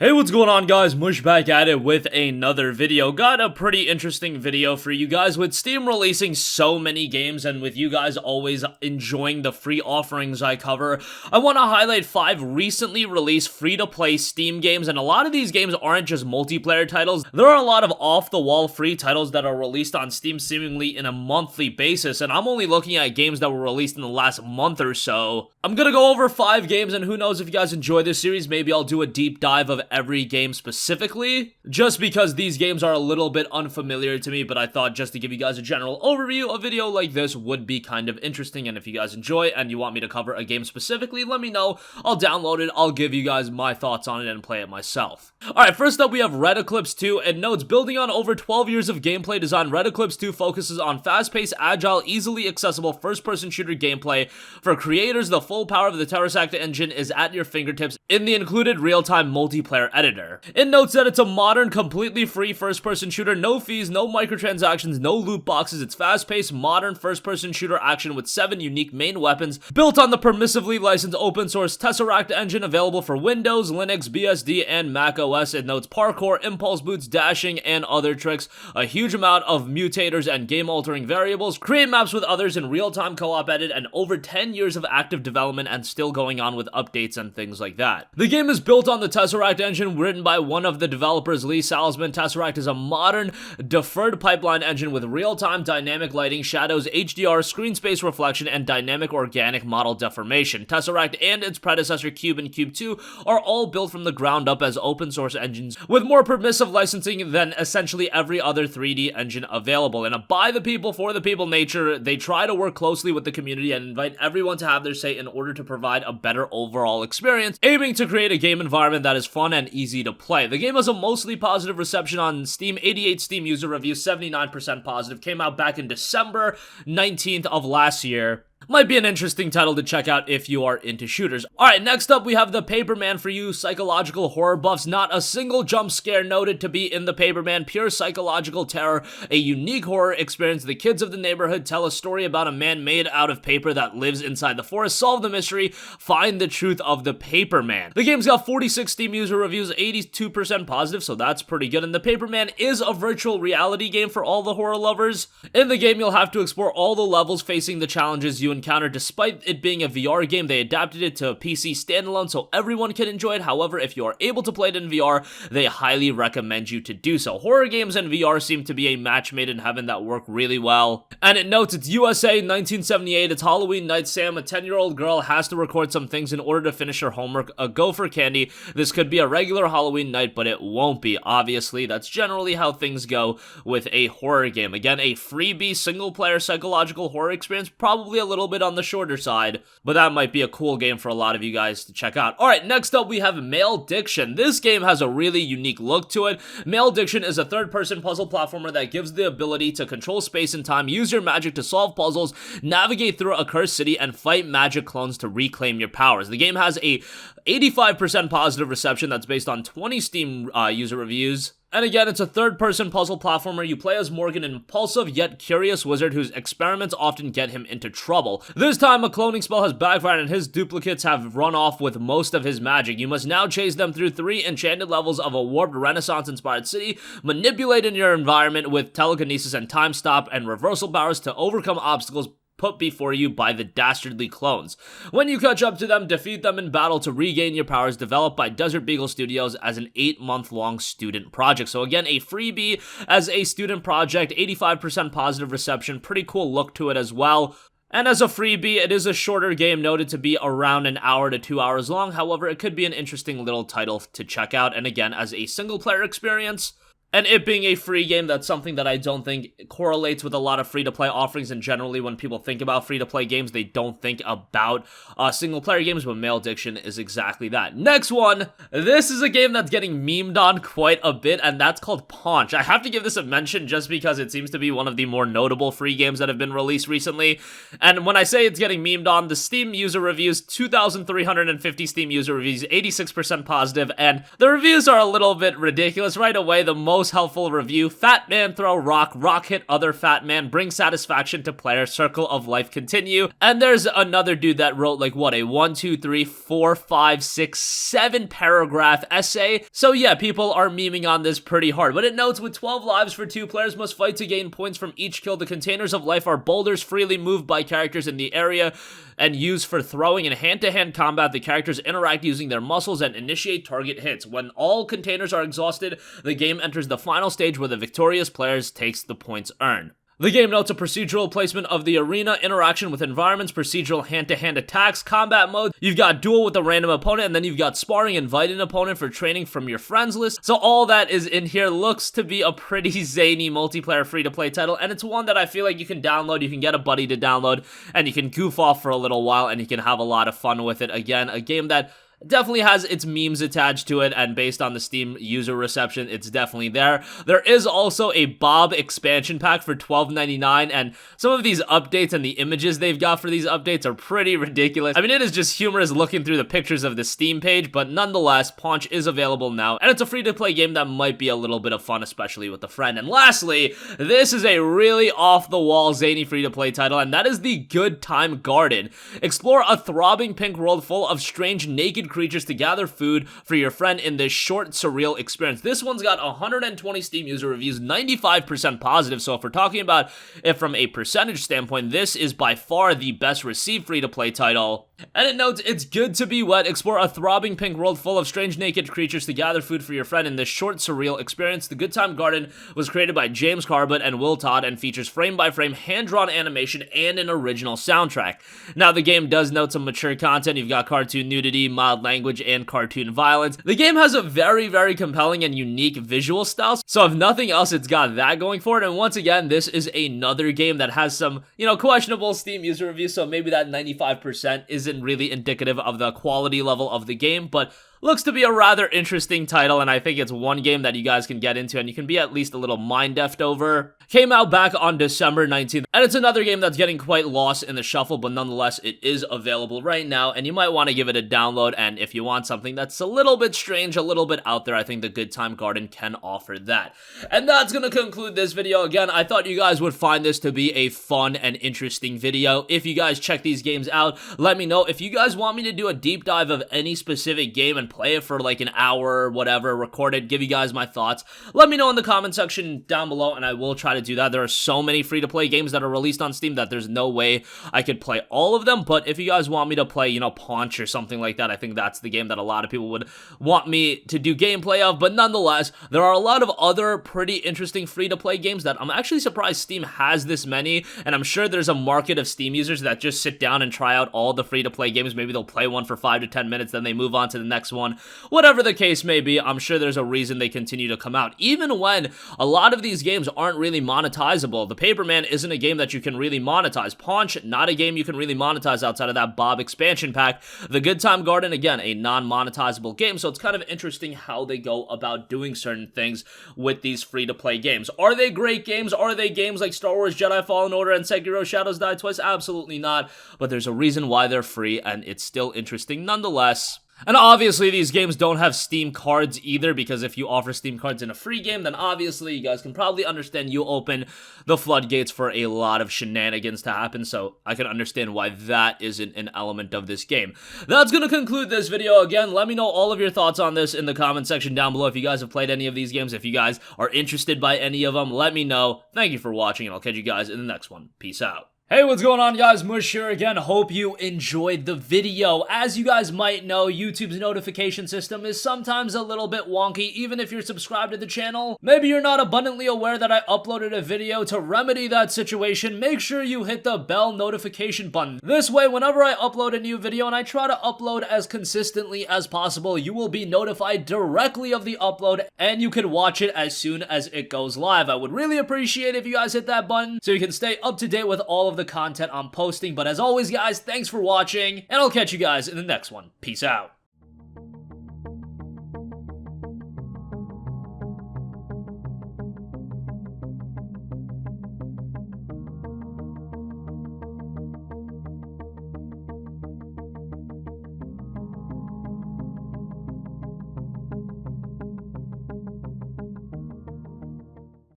Hey, what's going on, guys? Mush back at it with another video. Got a pretty interesting video for you guys. With Steam releasing so many games and with you guys always enjoying the free offerings I cover, I want to highlight 5 recently released free-to-play Steam games, and a lot of these games aren't just multiplayer titles. There are a lot of off-the-wall free titles that are released on Steam seemingly in a monthly basis, and I'm only looking at games that were released in the last month or so. I'm gonna go over 5 games, and who knows, if you guys enjoy this series, maybe I'll do a deep dive of every game specifically, just because these games are a little bit unfamiliar to me, but I thought just to give you guys a general overview, a video like this would be kind of interesting, and if you guys enjoy and you want me to cover a game specifically, let me know. I'll download it, I'll give you guys my thoughts on it and play it myself. Alright, first up we have Red Eclipse 2, and notes, building on over 12 years of gameplay design, Red Eclipse 2 focuses on fast-paced, agile, easily accessible first-person shooter gameplay. For creators, the full power of the TerraSect engine is at your fingertips in the included real-time multiplayer editor. It notes that it's a modern, completely free first-person shooter, no fees, no microtransactions, no loot boxes. It's fast-paced, modern first-person shooter action with 7 unique main weapons, built on the permissively licensed open-source Tesseract engine available for Windows, Linux, BSD, and Mac OS. It notes parkour, impulse boots, dashing, and other tricks, a huge amount of mutators and game-altering variables, create maps with others in real-time co-op edit, and over 10 years of active development and still going on with updates and things like that. The game is built on the Tesseract engine, written by one of the developers, Lee Salzman. Tesseract is a modern, deferred pipeline engine with real-time dynamic lighting, shadows, HDR, screen space reflection, and dynamic organic model deformation. Tesseract and its predecessor Cube and Cube 2 are all built from the ground up as open-source engines with more permissive licensing than essentially every other 3D engine available. In a by the people, for the people nature, they try to work closely with the community and invite everyone to have their say in order to provide a better overall experience, aiming to create a game environment that is fun and easy to play. The game has a mostly positive reception on Steam, 88 Steam user reviews, 79% positive, came out back in December 19th of last year. Might be an interesting title to check out if you are into shooters. Alright, next up we have The Paperman for you psychological horror buffs. Not a single jump scare noted to be in The Paperman, pure psychological terror, a unique horror experience. The kids of the neighborhood tell a story about a man made out of paper that lives inside the forest. Solve the mystery, find the truth of The Paperman. The game's got 46 Steam user reviews, 82% positive, so that's pretty good. And The Paperman is a virtual reality game for all the horror lovers. In the game, you'll have to explore all the levels facing the challenges you encounter. Despite it being a VR game, they adapted it to PC standalone so everyone can enjoy it. However, if you are able to play it in VR, they highly recommend you to do so. Horror games and VR seem to be a match made in heaven that work really well. And it notes it's USA 1978, it's Halloween night. Sam, a 10-year-old girl, has to record some things in order to finish her homework. A gopher candy. This could be a regular Halloween night, but it won't be. Obviously, that's generally how things go with a horror game. Again, a freebie single-player psychological horror experience, probably a little bit on the shorter side, but that might be a cool game for a lot of you guys to check out. Alright, next up we have Malediction. This game has a really unique look to it. Malediction is a third-person puzzle platformer that gives the ability to control space and time, use your magic to solve puzzles, navigate through a cursed city, and fight magic clones to reclaim your powers. The game has a 85% positive reception that's based on 20 Steam user reviews. And again, it's a third-person puzzle platformer. You play as Morgan, an impulsive yet curious wizard whose experiments often get him into trouble. This time, a cloning spell has backfired and his duplicates have run off with most of his magic. You must now chase them through 3 enchanted levels of a warped Renaissance-inspired city, manipulate in your environment with telekinesis and time stop and reversal powers to overcome obstacles put before you by the dastardly clones. When you catch up to them, defeat them in battle to regain your powers, developed by Desert Beagle Studios as an 8-month-long student project. So again, a freebie as a student project, 85% positive reception, pretty cool look to it as well. And as a freebie, it is a shorter game, noted to be around an hour to 2 hours long. However, it could be an interesting little title to check out. And again, as a single-player experience, and it being a free game, that's something that I don't think correlates with a lot of free-to-play offerings, and generally when people think about free-to-play games, they don't think about single-player games, but Malediction is exactly that. Next one, this is a game that's getting memed on quite a bit, and that's called Paunch. I have to give this a mention just because it seems to be one of the more notable free games that have been released recently, and when I say it's getting memed on, the Steam user reviews, 2,350 Steam user reviews, 86% positive, and the reviews are a little bit ridiculous. Right away, the most most helpful review, Fat Man throw rock, rock hit other fat man, bring satisfaction to player, circle of life continue. And there's another dude that wrote like what, a 1, 2, 3, 4, 5, 6, 7 paragraph essay. So yeah, people are memeing on this pretty hard. But it notes, with 12 lives for 2 players must fight to gain points from each kill. The containers of life are boulders freely moved by characters in the area and used for throwing. In hand-to-hand combat, the characters interact using their muscles and initiate target hits. When all containers are exhausted, the game enters the final stage where the victorious players takes the points earned. The game notes a procedural placement of the arena, interaction with environments, procedural hand-to-hand attacks, combat mode. You've got duel with a random opponent, and then you've got sparring, invite an opponent for training from your friends list. So all that is in here. Looks to be a pretty zany multiplayer free-to-play title, and it's one that I feel like you can download, you can get a buddy to download, and you can goof off for a little while, and you can have a lot of fun with it. Again, a game that definitely has its memes attached to it, and based on the Steam user reception, it's definitely there. There is also a Bob expansion pack for $12.99, and some of these updates and the images they've got for these updates are pretty ridiculous. I mean, it is just humorous looking through the pictures of the Steam page, but nonetheless, Paunch is available now, and it's a free-to-play game that might be a little bit of fun, especially with a friend. And lastly, this is a really off-the-wall, zany free-to-play title, and that is the Good Time Garden. Explore a throbbing pink world full of strange, naked creatures to gather food for your friend in this short, surreal experience. This one's got 120 Steam user reviews, 95% positive, so if we're talking about it from a percentage standpoint, this is by far the best received free-to-play title. And it notes, it's good to be wet. Explore a throbbing pink world full of strange naked creatures to gather food for your friend in this short, surreal experience. The Good Time Garden was created by James Carbut and Will Todd and features frame-by-frame hand-drawn animation and an original soundtrack. Now, the game does note some mature content. You've got cartoon nudity, mild language, and cartoon violence. The game has a very, very compelling and unique visual style, so if nothing else, it's got that going for it. And once again, this is another game that has some, questionable Steam user reviews, so maybe that 95% isn't really indicative of the quality level of the game, but looks to be a rather interesting title, and I think it's one game that you guys can get into and you can be at least a little mind-deft over. Came out back on December 19th, and it's another game that's getting quite lost in the shuffle, but nonetheless, it is available right now, and you might want to give it a download, and if you want something that's a little bit strange, a little bit out there, I think the Good Time Garden can offer that. And that's going to conclude this video. Again, I thought you guys would find this to be a fun and interesting video. If you guys check these games out, let me know. If you guys want me to do a deep dive of any specific game and play it for like an hour or whatever, record it, give you guys my thoughts, let me know in the comment section down below, and I will try to do that. There are so many free-to-play games that are released on Steam that there's no way I could play all of them, but if you guys want me to play, Paunch or something like that, I think that's the game that a lot of people would want me to do gameplay of. But nonetheless, there are a lot of other pretty interesting free-to-play games that I'm actually surprised Steam has this many, and I'm sure there's a market of Steam users that just sit down and try out all the free-to-play games. Maybe they'll play one for 5 to 10 minutes, then they move on to the next one. Whatever the case may be, I'm sure there's a reason they continue to come out, even when a lot of these games aren't really monetizable. The Paperman isn't a game that you can really monetize. Paunch, not a game you can really monetize outside of that Bob expansion pack. The Good Time Garden, again, a non-monetizable game, so it's kind of interesting how they go about doing certain things with these free-to-play games. Are they great games? Are they games like Star Wars Jedi Fallen Order and Sekiro Shadows Die Twice? Absolutely not, but there's a reason why they're free, and it's still interesting nonetheless. And obviously, these games don't have Steam cards either, because if you offer Steam cards in a free game, then obviously you guys can probably understand you open the floodgates for a lot of shenanigans to happen, so I can understand why that isn't an element of this game. That's going to conclude this video. Again, let me know all of your thoughts on this in the comment section down below. If you guys have played any of these games, if you guys are interested by any of them, let me know. Thank you for watching, and I'll catch you guys in the next one. Peace out. Hey, what's going on, guys? Mush here again. Hope you enjoyed the video. As you guys might know, YouTube's notification system is sometimes a little bit wonky, even if you're subscribed to the channel. Maybe you're not abundantly aware that I uploaded a video. To remedy that situation, make sure you hit the bell notification button. This way, whenever I upload a new video, and I try to upload as consistently as possible, you will be notified directly of the upload, and you can watch it as soon as it goes live. I would really appreciate if you guys hit that button so you can stay up to date with all of the content I'm posting. But as always, guys, thanks for watching, and I'll catch you guys in the next one. Peace out.